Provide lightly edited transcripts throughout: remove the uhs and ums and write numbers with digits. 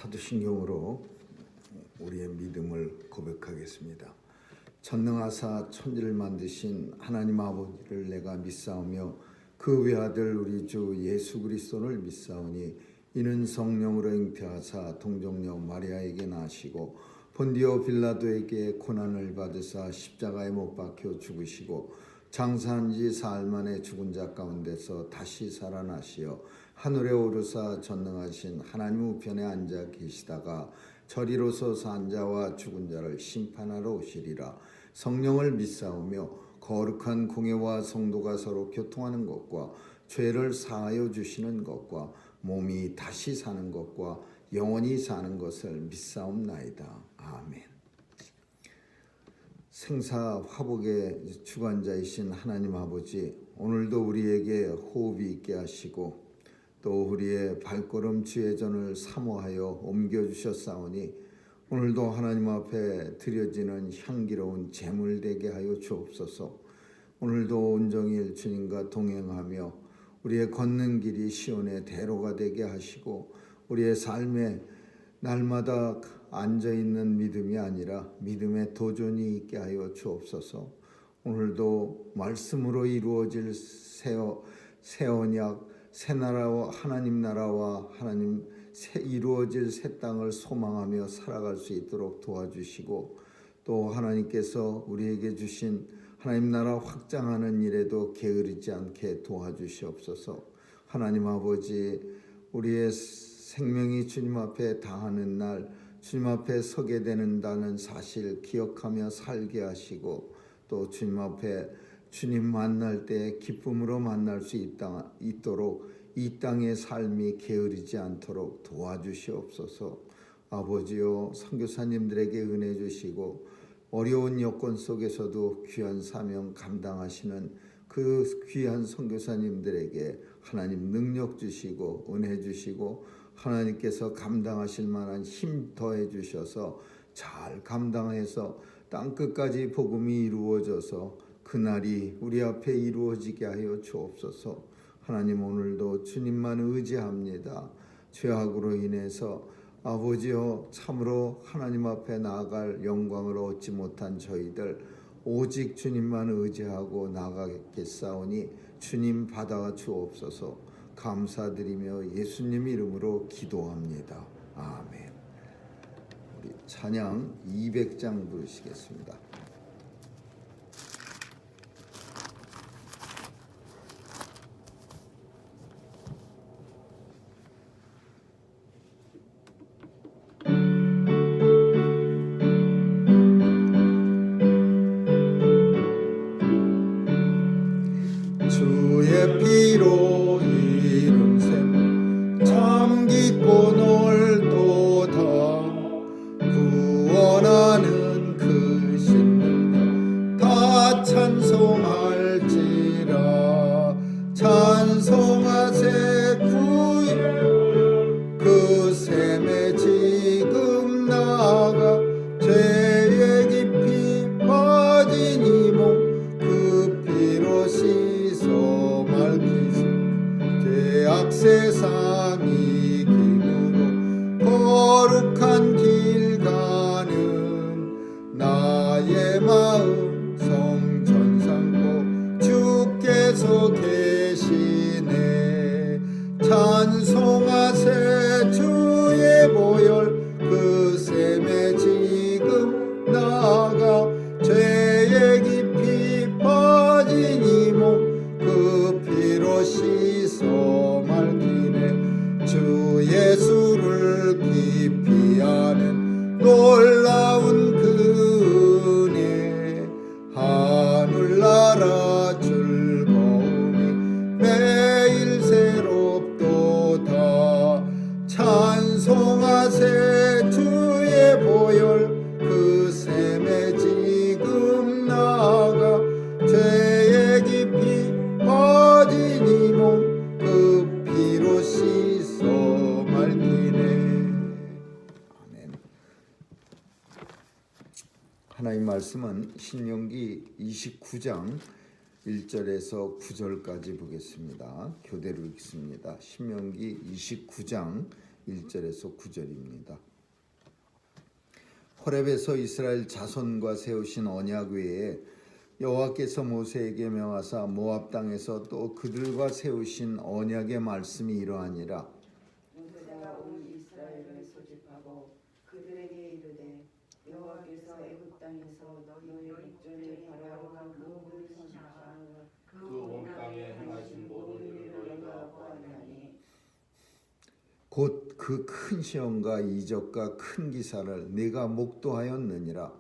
사도신경으로 우리의 믿음을 고백하겠습니다. 전능하사 천지를 만드신 하나님 아버지를 내가 믿사오며 그 외아들 우리 주 예수 그리스도를 믿사오니 이는 성령으로 잉태하사 동정녀 마리아에게 나시고 본디오 빌라도에게 고난을 받으사 십자가에 못 박혀 죽으시고 장사한 지 사흘 만에 죽은 자 가운데서 다시 살아나시어 하늘에 오르사 전능하신 하나님 우편에 앉아 계시다가 저리로 서서 앉아와 죽은 자를 심판하러 오시리라. 성령을 믿사오며 거룩한 공회와 성도가 서로 교통하는 것과 죄를 사하여 주시는 것과 몸이 다시 사는 것과 영원히 사는 것을 믿사옵나이다. 아멘. 생사 화복의 주관자이신 하나님 아버지, 오늘도 우리에게 호흡이 있게 하시고 또 우리의 발걸음 주의전을 사모하여 옮겨주셨사오니 오늘도 하나님 앞에 드려지는 향기로운 제물 되게 하여 주옵소서. 오늘도 온종일 주님과 동행하며 우리의 걷는 길이 시온의 대로가 되게 하시고 우리의 삶에 날마다 앉아있는 믿음이 아니라 믿음의 도전이 있게 하여 주옵소서. 오늘도 말씀으로 이루어질 새 언약, 새 나라와 하나님 나라와 하나님 이루어질 새 땅을 소망하며 살아갈 수 있도록 도와주시고 또 하나님께서 우리에게 주신 하나님 나라 확장하는 일에도 게으르지 않게 도와주시옵소서. 하나님 아버지, 우리의 생명이 주님 앞에 다하는 날 주님 앞에 서게 되는다는 사실 기억하며 살게 하시고 또 주님 앞에 주님 만날 때 기쁨으로 만날 수 있도록 이 땅의 삶이 게으르지 않도록 도와주시옵소서. 아버지요, 선교사님들에게 은혜 주시고 어려운 여건 속에서도 귀한 사명 감당하시는 그 귀한 선교사님들에게 하나님 능력 주시고 은혜 주시고 하나님께서 감당하실 만한 힘 더해 주셔서 잘 감당해서 땅끝까지 복음이 이루어져서 그날이 우리 앞에 이루어지게 하여 주옵소서. 하나님, 오늘도 주님만 의지합니다. 죄악으로 인해서 아버지여 참으로 하나님 앞에 나아갈 영광을 얻지 못한 저희들 오직 주님만 의지하고 나가겠사오니 주님 받아 주옵소서. 감사드리며 예수님 이름으로 기도합니다. 아멘. 우리 찬양 200장 부르시겠습니다. 주의 피로 이룬 셈 참 깊고 넓도다. 구원하는 그 신능력 다 찬송할지라. 찬송하세 구의 그 셈에 지금 나아가 죄에 깊이 빠진 이 몸 그 피로 씻어 맑히시. 죄악 세상이 기므로 거룩한 길 가는 나의 마음 성전 삼고 주께서 계시네. 찬송하세 주의 보혈 그 셈에 지금 나아가 죄에 깊이 빠진 이 몸 그 피로 씻어 맑히네. 주 예수를 깊이 아는 놀라운 그 은혜 하늘나라 즐거움이 매일 새롭도다. 찬송하세 주의 보혈 그 셈에 지금 나아가 죄에 깊이 빠진 이 몸 그 피로 씻어 맑히네. 아멘. 하나님 말씀은 신명기 29장 1절에서 9절까지 보겠습니다. 교대로 읽습니다. 신명기 29장 1절에서 9절입니다. 호렙에서 이스라엘 자손과 세우신 언약 외에 여호와께서 모세에게 명하사 모압 땅에서 또 그들과 세우신 언약의 말씀이 이러하니라. 모세가 온 이스라엘을 소집하고 그들에게 이르되 여호와께서 애굽 땅에서 너희 목전에 바라보가 모든 선지자 그 온 땅에 행하신 모든 일을 너희가 보았나니 곧 그 큰 시험과 이적과 큰 기사를 네가 목도하였느니라.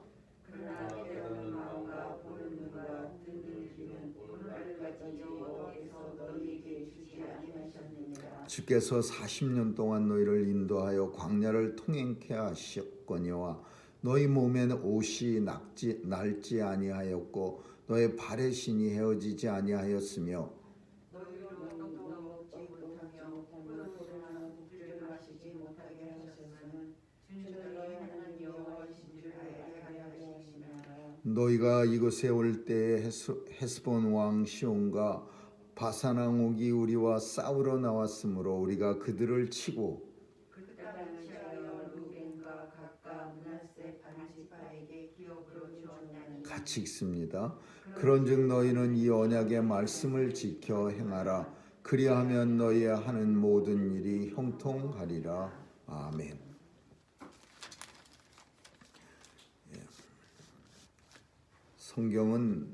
그러나 깨닫는 마음과 보는 눈과 듣는 귀는 오늘날까지 여호와께서 너희에게 주지 아니하셨느니라. 주께서 40년 동안 너희를 인도하여 광야를 통행케 하셨거니와 너희 몸에는 옷이 낡지 아니하였고 너의 발의 신이 헤어지지 아니하였으며 너희로 먹지 못하며 그러나 복주를 마시지 못하게 하셨으면 주는 너희 하나님 여호와이신 줄 알게 하려 하심이라. 너희가 이곳에 올 때에 헤스본 왕 시온과 바산 왕 옥이 우리와 싸우러 나왔으므로 우리가 그들을 치고 그 땅을 취하여 루벤과 gad과 므낫세 반지파에게 기업으로 주었나니. 같이 읽습니다. 그런즉 너희는 이 언약의 말씀을 지켜 행하라. 그리하면 너희의 하는 모든 일이 형통하리라. 아멘. 성경은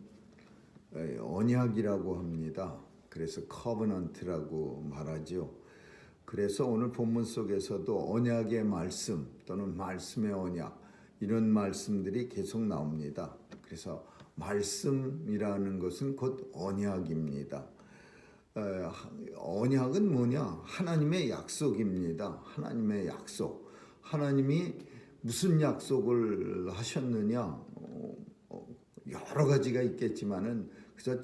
언약이라고 합니다. 그래서 커버넌트라고 말하죠. 그래서 오늘 본문 속에서도 언약의 말씀 또는 말씀의 언약 이런 말씀들이 계속 나옵니다. 그래서 말씀이라는 것은 곧 언약입니다. 언약은 뭐냐? 하나님의 약속입니다. 하나님의 약속. 하나님이 무슨 약속을 하셨느냐? 여러 가지가 있겠지만은 그래서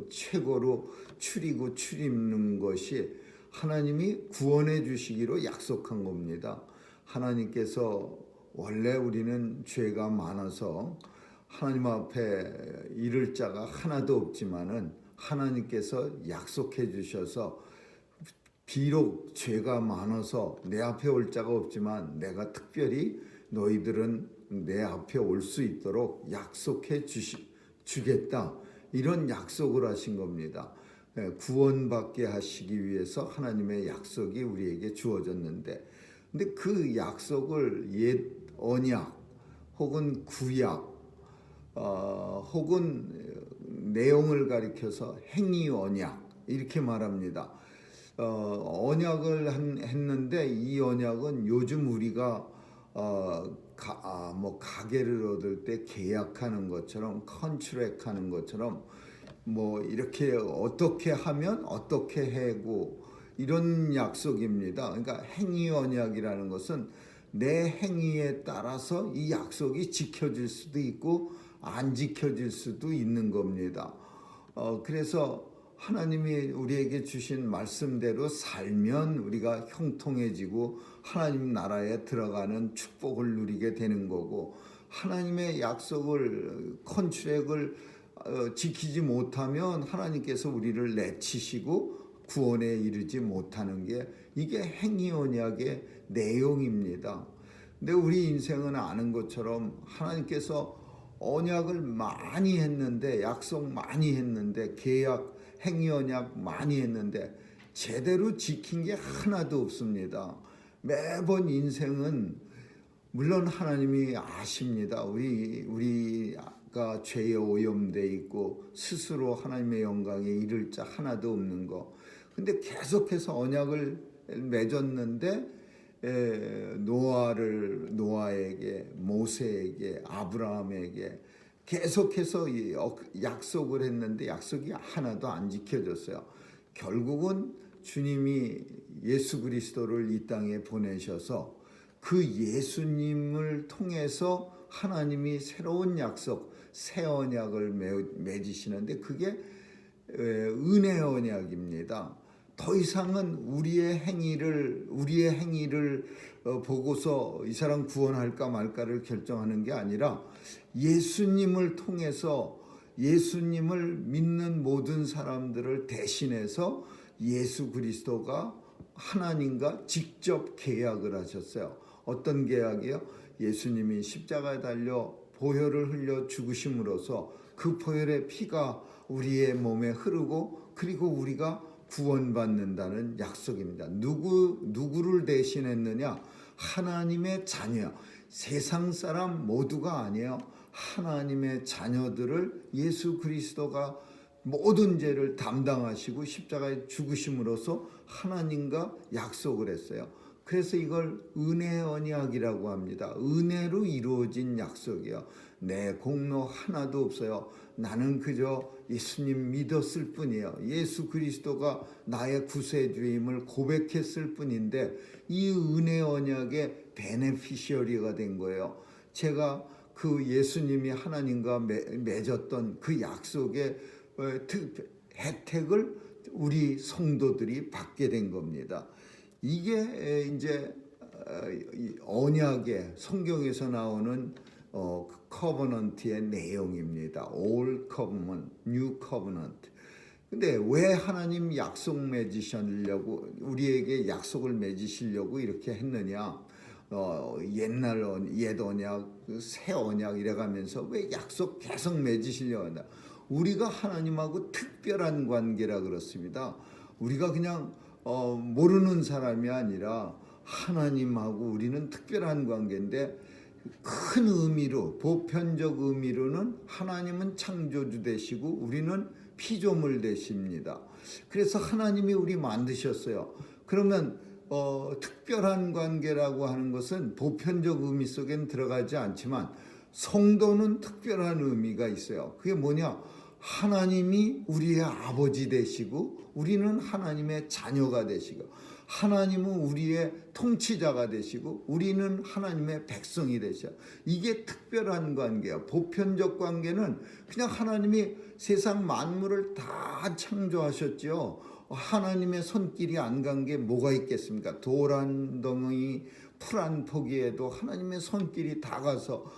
최고로 추리고 추림는 것이 하나님이 구원해 주시기로 약속한 겁니다. 하나님께서 원래 우리는 죄가 많아서 하나님 앞에 이를 자가 하나도 없지만은 하나님께서 약속해 주셔서 비록 죄가 많아서 내 앞에 올 자가 없지만 내가 특별히 너희들은 내 앞에 올 수 있도록 약속해 주겠다. 이런 약속을 하신 겁니다. 구원받게 하시기 위해서 하나님의 약속이 우리에게 주어졌는데 근데 그 약속을 옛 언약 혹은 구약 혹은 내용을 가리켜서 행위 언약 이렇게 말합니다. 언약을 했는데 이 언약은 요즘 우리가 가게를 얻을 때 계약하는 것처럼 컨트랙하는 것처럼 뭐 이렇게 어떻게 하면 어떻게 하고 이런 약속입니다. 그러니까 행위 언약이라는 것은 내 행위에 따라서 이 약속이 지켜질 수도 있고 안 지켜질 수도 있는 겁니다. 그래서 하나님이 우리에게 주신 말씀대로 살면 우리가 형통해지고 하나님 나라에 들어가는 축복을 누리게 되는 거고 하나님의 약속을 컨트랙을 지키지 못하면 하나님께서 우리를 내치시고 구원에 이르지 못하는 게 이게 행위 언약의 내용입니다. 근데 우리 인생은 아는 것처럼 하나님께서 언약을 많이 했는데 약속 많이 했는데 계약 행위 언약 많이 했는데 제대로 지킨 게 하나도 없습니다. 매번 인생은 물론 하나님이 아십니다. 우리가 죄에 오염돼 있고 스스로 하나님의 영광에 이를 자 하나도 없는 거. 근데 계속해서 언약을 맺었는데 노아에게 모세에게 아브라함에게 계속해서 약속을 했는데 약속이 하나도 안 지켜졌어요. 결국은 주님이 예수 그리스도를 이 땅에 보내셔서 그 예수님을 통해서 하나님이 새로운 약속, 새 언약을 맺으시는데 그게 은혜 언약입니다. 더 이상은 우리의 행위를 보고서 이 사람 구원할까 말까를 결정하는 게 아니라 예수님을 통해서 예수님을 믿는 모든 사람들을 대신해서 예수 그리스도가 하나님과 직접 계약을 하셨어요. 어떤 계약이요? 예수님이 십자가에 달려 보혈을 흘려 죽으심으로써 그 보혈의 피가 우리의 몸에 흐르고 그리고 우리가 구원받는다는 약속입니다. 누구를 대신했느냐? 하나님의 자녀. 세상 사람 모두가 아니에요. 하나님의 자녀들을 예수 그리스도가 모든 죄를 담당하시고 십자가에 죽으심으로써 하나님과 약속을 했어요. 그래서 이걸 은혜의 언약이라고 합니다. 은혜로 이루어진 약속이에요. 내 공로 하나도 없어요. 나는 그저 예수님 믿었을 뿐이에요. 예수 그리스도가 나의 구세주임을 고백했을 뿐인데 이 은혜 언약의 베네피셔리가 된 거예요. 제가 그 예수님이 하나님과 맺었던 그 약속의 혜택을 우리 성도들이 받게 된 겁니다. 이게 이제 언약의 성경에서 나오는 커버넌트의 내용입니다. Old Covenant, New Covenant. 근데 왜 하나님 약속 맺으시려고 우리에게 약속을 맺으시려고 이렇게 했느냐? 옛날 옛 언약, 새 언약 이래가면서 왜 약속 계속 맺으시려고 한다? 우리가 하나님하고 특별한 관계라 그렇습니다. 우리가 그냥 모르는 사람이 아니라 하나님하고 우리는 특별한 관계인데 큰 의미로 보편적 의미로는 하나님은 창조주 되시고 우리는 피조물 되십니다. 그래서 하나님이 우리 만드셨어요. 그러면 특별한 관계라고 하는 것은 보편적 의미 속엔 들어가지 않지만 성도는 특별한 의미가 있어요. 그게 뭐냐? 하나님이 우리의 아버지 되시고 우리는 하나님의 자녀가 되시고 하나님은 우리의 통치자가 되시고 우리는 하나님의 백성이 되셔. 이게 특별한 관계야. 보편적 관계는 그냥 하나님이 세상 만물을 다 창조하셨죠. 하나님의 손길이 안 간 게 뭐가 있겠습니까? 돌 한 덩이, 풀 한 포기에도 하나님의 손길이 다 가서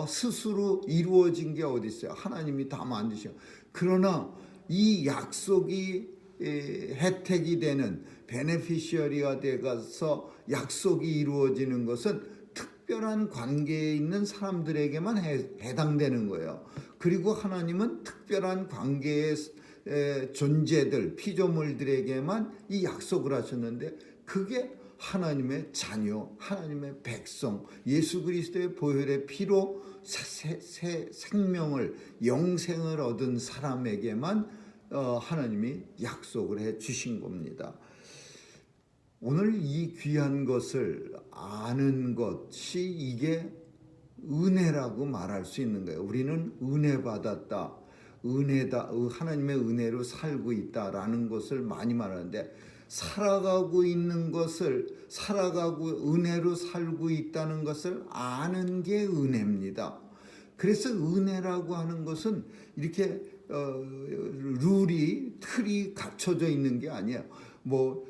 스스로 이루어진 게 어디 있어요? 하나님이 다 만드셔. 그러나 이 약속이 혜택이 되는 베네피셔리가 돼가서 약속이 이루어지는 것은 특별한 관계에 있는 사람들에게만 해당되는 거예요. 그리고 하나님은 특별한 관계의 존재들, 피조물들에게만 이 약속을 하셨는데 그게 하나님의 자녀, 하나님의 백성, 예수 그리스도의 보혈의 피로 새 생명을, 영생을 얻은 사람에게만 하나님이 약속을 해 주신 겁니다. 오늘 이 귀한 것을 아는 것이 이게 은혜라고 말할 수 있는 거예요. 우리는 은혜 받았다, 은혜다, 하나님의 은혜로 살고 있다라는 것을 많이 말하는데 살아가고 있는 것을 살아가고 은혜로 살고 있다는 것을 아는 게 은혜입니다. 그래서 은혜라고 하는 것은 이렇게 룰이 틀이 갖춰져 있는 게 아니에요. 뭐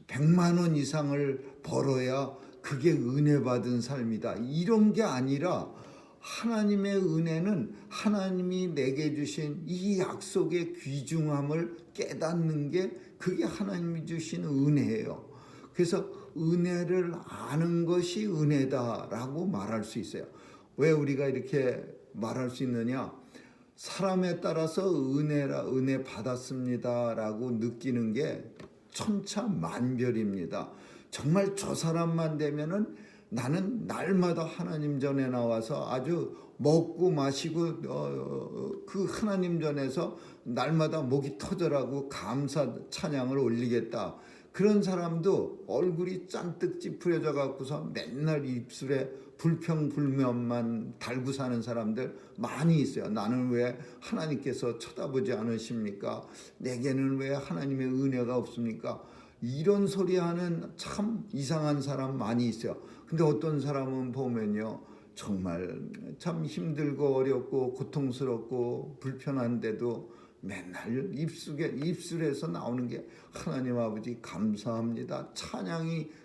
100만 원 이상을 벌어야 그게 은혜 받은 삶이다. 이런 게 아니라 하나님의 은혜는 하나님이 내게 주신 이 약속의 귀중함을 깨닫는 게 그게 하나님이 주신 은혜예요. 그래서 은혜를 아는 것이 은혜다라고 말할 수 있어요. 왜 우리가 이렇게 말할 수 있느냐? 사람에 따라서 은혜 받았습니다라고 느끼는 게 천차만별입니다. 정말 저 사람만 되면은 나는 날마다 하나님 전에 나와서 아주 먹고 마시고 그 하나님 전에서 날마다 목이 터져라고 감사 찬양을 올리겠다. 그런 사람도 얼굴이 잔뜩 찌푸려져 갖고서 맨날 입술에 불평불만만 달고 사는 사람들 많이 있어요. 나는 왜 하나님께서 쳐다보지 않으십니까? 내게는 왜 하나님의 은혜가 없습니까? 이런 소리 하는 참 이상한 사람 많이 있어요. 근데 어떤 사람은 보면요, 정말 참 힘들고 어렵고 고통스럽고 불편한데도 맨날 입술에서 나오는 게 하나님 아버지 감사합니다.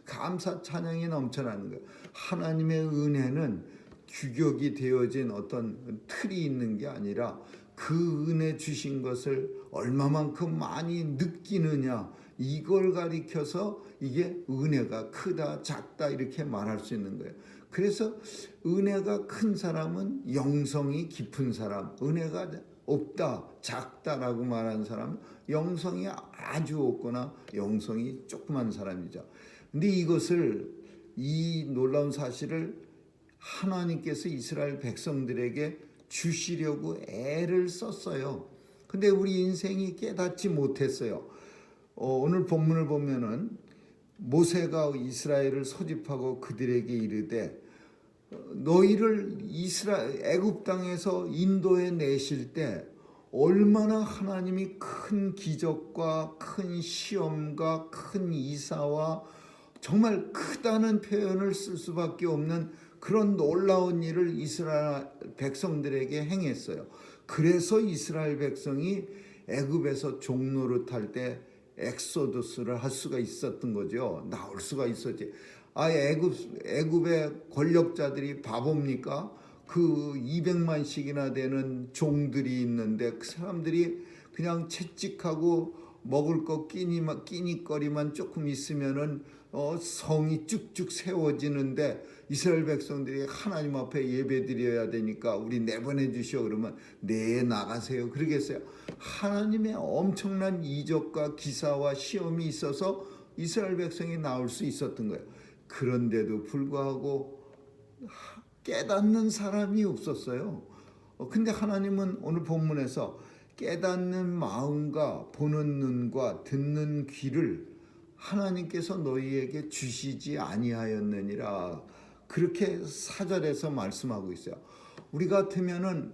감사 찬양이 넘쳐나는 거예요. 하나님의 은혜는 규격이 되어진 어떤 틀이 있는 게 아니라 그 은혜 주신 것을 얼마만큼 많이 느끼느냐, 이걸 가리켜서 이게 은혜가 크다 작다 이렇게 말할 수 있는 거예요. 그래서 은혜가 큰 사람은 영성이 깊은 사람, 은혜가 없다 작다라고 말하는 사람은 영성이 아주 없거나 영성이 조그만 사람이죠. 근데 이 놀라운 사실을 하나님께서 이스라엘 백성들에게 주시려고 애를 썼어요. 근데 우리 인생이 깨닫지 못했어요. 오늘 본문을 보면은 모세가 이스라엘을 소집하고 그들에게 이르되 너희를 애굽 땅에서 인도해 내실 때 얼마나 하나님이 큰 기적과 큰 시험과 큰 이사와 정말 크다는 표현을 쓸 수밖에 없는 그런 놀라운 일을 이스라엘 백성들에게 행했어요. 그래서 이스라엘 백성이 애굽에서 종노릇할 때 엑소더스를 할 수가 있었던 거죠. 나올 수가 있었지. 애굽의 권력자들이 바보입니까? 그 200만씩이나 되는 종들이 있는데 그 사람들이 그냥 채찍하고 먹을 거 끼니거리만 조금 있으면은 성이 쭉쭉 세워지는데 이스라엘 백성들이 하나님 앞에 예배드려야 되니까 우리 내보내 주시오 그러면 네 나가세요 그러겠어요. 하나님의 엄청난 이적과 기사와 시험이 있어서 이스라엘 백성이 나올 수 있었던 거예요. 그런데도 불구하고 깨닫는 사람이 없었어요. 근데 하나님은 오늘 본문에서 깨닫는 마음과 보는 눈과 듣는 귀를 하나님께서 너희에게 주시지 아니하였느니라 그렇게 4절에서 말씀하고 있어요. 우리 같으면은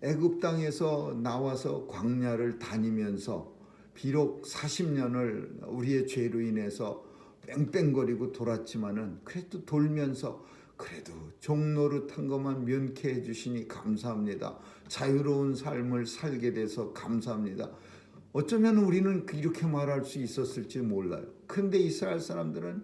애굽 땅에서 나와서 광야를 다니면서 비록 40년을 우리의 죄로 인해서 뺑뺑거리고 돌았지만은 그래도 돌면서 그래도 종노릇한 것만 면케해 주시니 감사합니다. 자유로운 삶을 살게 돼서 감사합니다. 어쩌면 우리는 이렇게 말할 수 있었을지 몰라요. 근데 이스라엘 사람들은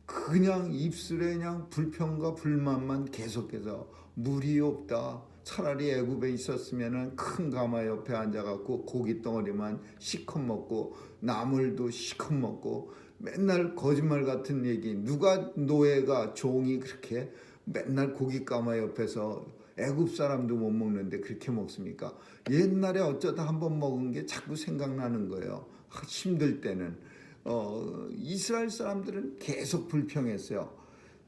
그냥 입술에 그냥 불평과 불만만 계속해서 물이 없다. 차라리 애굽에 있었으면은 큰 가마 옆에 앉아갖고 고기 덩어리만 시컷 먹고 나물도 시컷 먹고 맨날 거짓말 같은 얘기. 누가 노예가 종이 그렇게 맨날 고기 가마 옆에서 애굽 사람도 못 먹는데 그렇게 먹습니까? 옛날에 어쩌다 한번 먹은 게 자꾸 생각나는 거예요. 힘들 때는. 이스라엘 사람들은 계속 불평했어요.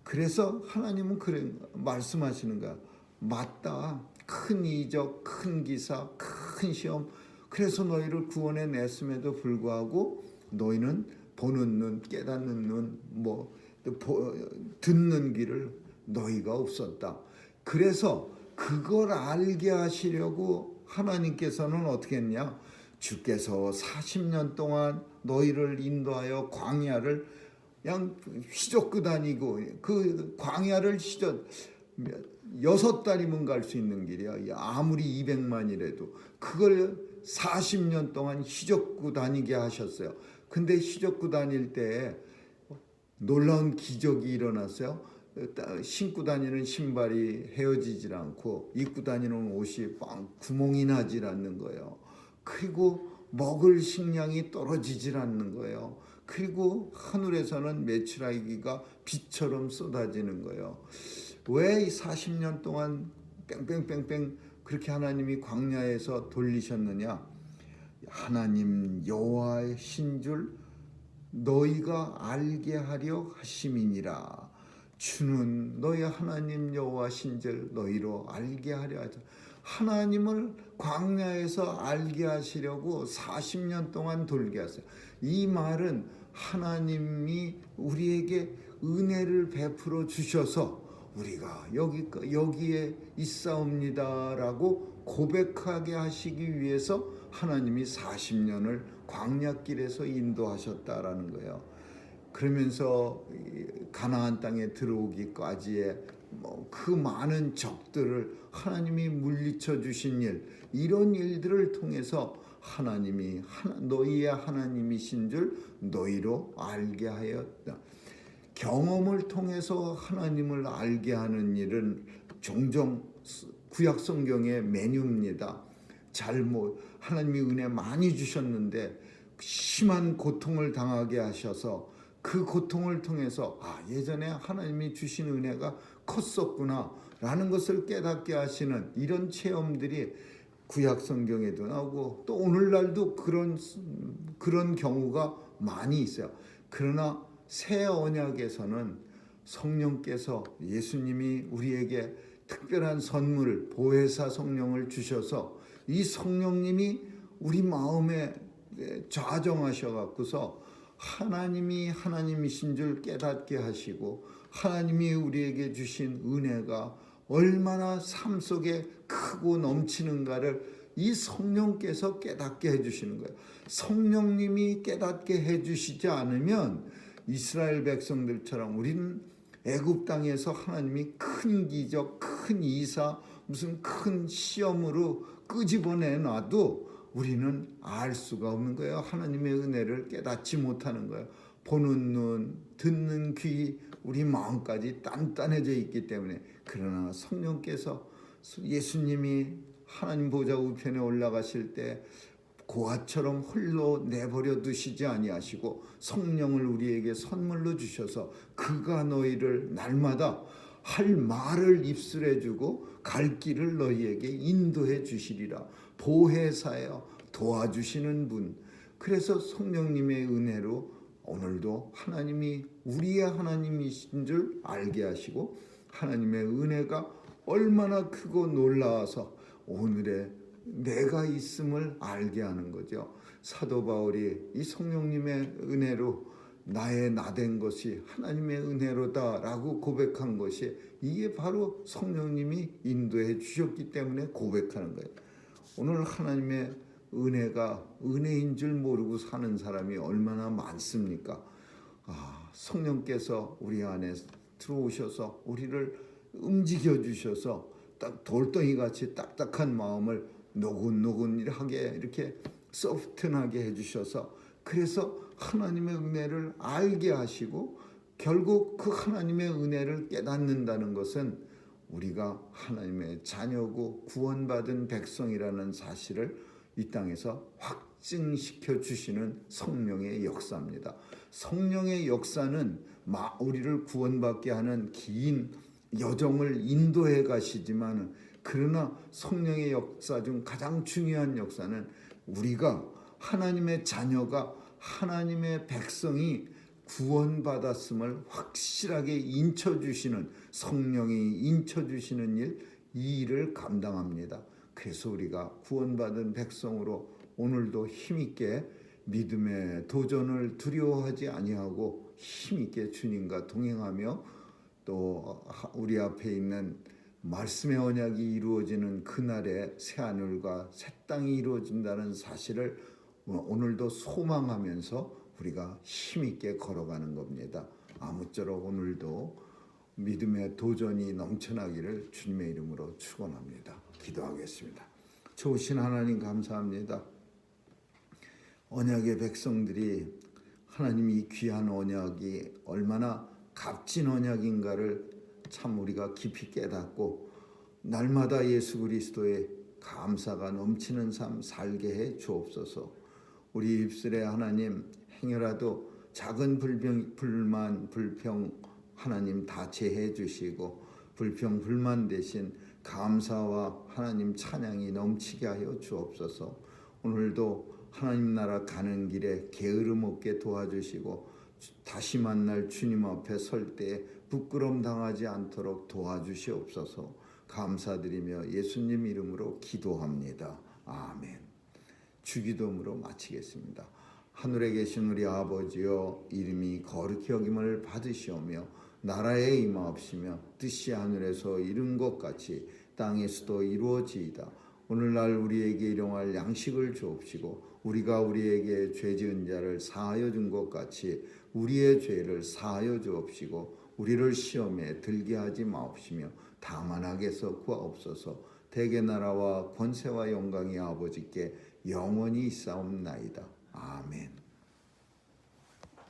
그래서 하나님은 그래 말씀하시는 거야. 맞다. 큰 이적, 큰 기사, 큰 시험. 그래서 너희를 구원해 냈음에도 불구하고 너희는 보는 눈, 깨닫는 눈, 듣는 귀를 너희가 없었다. 그래서 그걸 알게 하시려고 하나님께서는 어떻게 했냐? 주께서 40년 동안 너희를 인도하여 광야를 그냥 휘젓고 다니고 그 광야를 6달이면 갈 수 있는 길이야. 아무리 200만이라도 그걸 40년 동안 휘젓고 다니게 하셨어요. 근데 휘젓고 다닐 때 놀라운 기적이 일어났어요. 신고 다니는 신발이 헤어지질 않고 입고 다니는 옷이 구멍이 나질 않는 거예요. 그리고 먹을 식량이 떨어지질 않는 거예요. 그리고 하늘에서는 메추라기가 비처럼 쏟아지는 거예요. 왜 40년 동안 뺑뺑뺑뺑 그렇게 하나님이 광야에서 돌리셨느냐? 하나님 여호와신 줄 너희가 알게 하려 하심이니라. 주는 너희 하나님 여호와신 줄 너희로 알게 하려 하자. 하나님을 광야에서 알게 하시려고 40년 동안 돌게 하세요. 이 말은 하나님이 우리에게 은혜를 베풀어 주셔서 우리가 여기에 있사옵니다라고 고백하게 하시기 위해서 하나님이 40년을 광야길에서 인도하셨다라는 거예요. 그러면서 가나안 땅에 들어오기까지의 그 많은 적들을 하나님이 물리쳐 주신 일, 이런 일들을 통해서 하나님이 너희의 하나님이신 줄 너희로 알게 하였다. 경험을 통해서 하나님을 알게 하는 일은 종종 구약 성경의 메뉴입니다. 하나님이 은혜 많이 주셨는데 심한 고통을 당하게 하셔서 그 고통을 통해서 예전에 하나님이 주신 은혜가 컸었구나 라는 것을 깨닫게 하시는 이런 체험들이 구약 성경에도 나오고 또 오늘날도 그런 경우가 많이 있어요. 그러나 새 언약에서는 성령께서 예수님이 우리에게 특별한 선물 보혜사 성령을 주셔서 이 성령님이 우리 마음에 좌정하셔 갖고서 하나님이 하나님이신 줄 깨닫게 하시고 하나님이 우리에게 주신 은혜가 얼마나 삶 속에 크고 넘치는가를 이 성령께서 깨닫게 해주시는 거예요. 성령님이 깨닫게 해주시지 않으면 이스라엘 백성들처럼 우리는 애굽 땅에서 하나님이 큰 기적, 큰 이사, 무슨 큰 시험으로 끄집어내 놔도 우리는 알 수가 없는 거예요. 하나님의 은혜를 깨닫지 못하는 거예요. 보는 눈, 듣는 귀, 우리 마음까지 단단해져 있기 때문에. 그러나 성령께서 예수님이 하나님 보좌 우편에 올라가실 때 고아처럼 홀로 내버려 두시지 아니하시고 성령을 우리에게 선물로 주셔서 그가 너희를 날마다 할 말을 입술해 주고 갈 길을 너희에게 인도해 주시리라. 보혜사여, 도와주시는 분. 그래서 성령님의 은혜로 오늘도 하나님이 우리의 하나님이신 줄 알게 하시고 하나님의 은혜가 얼마나 크고 놀라워서 오늘의 내가 있음을 알게 하는 거죠. 사도 바울이 이 성령님의 은혜로 나의 나된 것이 하나님의 은혜로다라고 고백한 것이 이게 바로 성령님이 인도해 주셨기 때문에 고백하는 거예요. 오늘 하나님의 은혜가 은혜인 줄 모르고 사는 사람이 얼마나 많습니까? 성령께서 우리 안에 들어오셔서 우리를 움직여 주셔서 딱 돌덩이 같이 딱딱한 마음을 노곤노곤하게 이렇게 소프트하게 해주셔서 그래서 하나님의 은혜를 알게 하시고 결국 그 하나님의 은혜를 깨닫는다는 것은 우리가 하나님의 자녀고 구원받은 백성이라는 사실을 이 땅에서 확증시켜 주시는 성령의 역사입니다. 성령의 역사는 우리를 구원받게 하는 긴 여정을 인도해 가시지만 그러나 성령의 역사 중 가장 중요한 역사는 우리가 하나님의 자녀가 하나님의 백성이 구원받았음을 확실하게 인쳐주시는 성령이 인쳐주시는 일, 이 일을 감당합니다. 그래서 우리가 구원받은 백성으로 오늘도 힘있게 믿음의 도전을 두려워하지 아니하고 힘있게 주님과 동행하며 또 우리 앞에 있는 말씀의 언약이 이루어지는 그날에 새하늘과 새 땅이 이루어진다는 사실을 오늘도 소망하면서 우리가 힘있게 걸어가는 겁니다. 아무쪼록 오늘도 믿음의 도전이 넘쳐나기를 주님의 이름으로 축원합니다. 기도하겠습니다. 좋으신 하나님 감사합니다. 언약의 백성들이 하나님이 귀한 언약이 얼마나 값진 언약인가를 참 우리가 깊이 깨닫고 날마다 예수 그리스도의 감사가 넘치는 삶 살게 해 주옵소서. 우리 입술에 하나님 행여라도 작은 불만, 불평 하나님 다 제해 주시고 불평, 불만 대신 감사와 하나님 찬양이 넘치게 하여 주옵소서. 오늘도 하나님 나라 가는 길에 게으름 없게 도와주시고 다시 만날 주님 앞에 설 때 부끄럼 당하지 않도록 도와주시옵소서. 감사드리며 예수님 이름으로 기도합니다. 아멘. 주기도문으로 마치겠습니다. 하늘에 계신 우리 아버지여, 이름이 거룩히 여김을 받으시오며 나라에 임하옵시며 뜻이 하늘에서 이룬 것 같이 땅에서도 이루어지이다. 오늘날 우리에게 일용할 양식을 주옵시고 우리가 우리에게 죄 지은 자를 사하여 준 것 같이 우리의 죄를 사하여 주옵시고 우리를 시험에 들게 하지 마옵시며 다만 악에서 구하옵소서. 대개 나라와 권세와 영광이 아버지께 영원히 있사옵나이다. 아멘.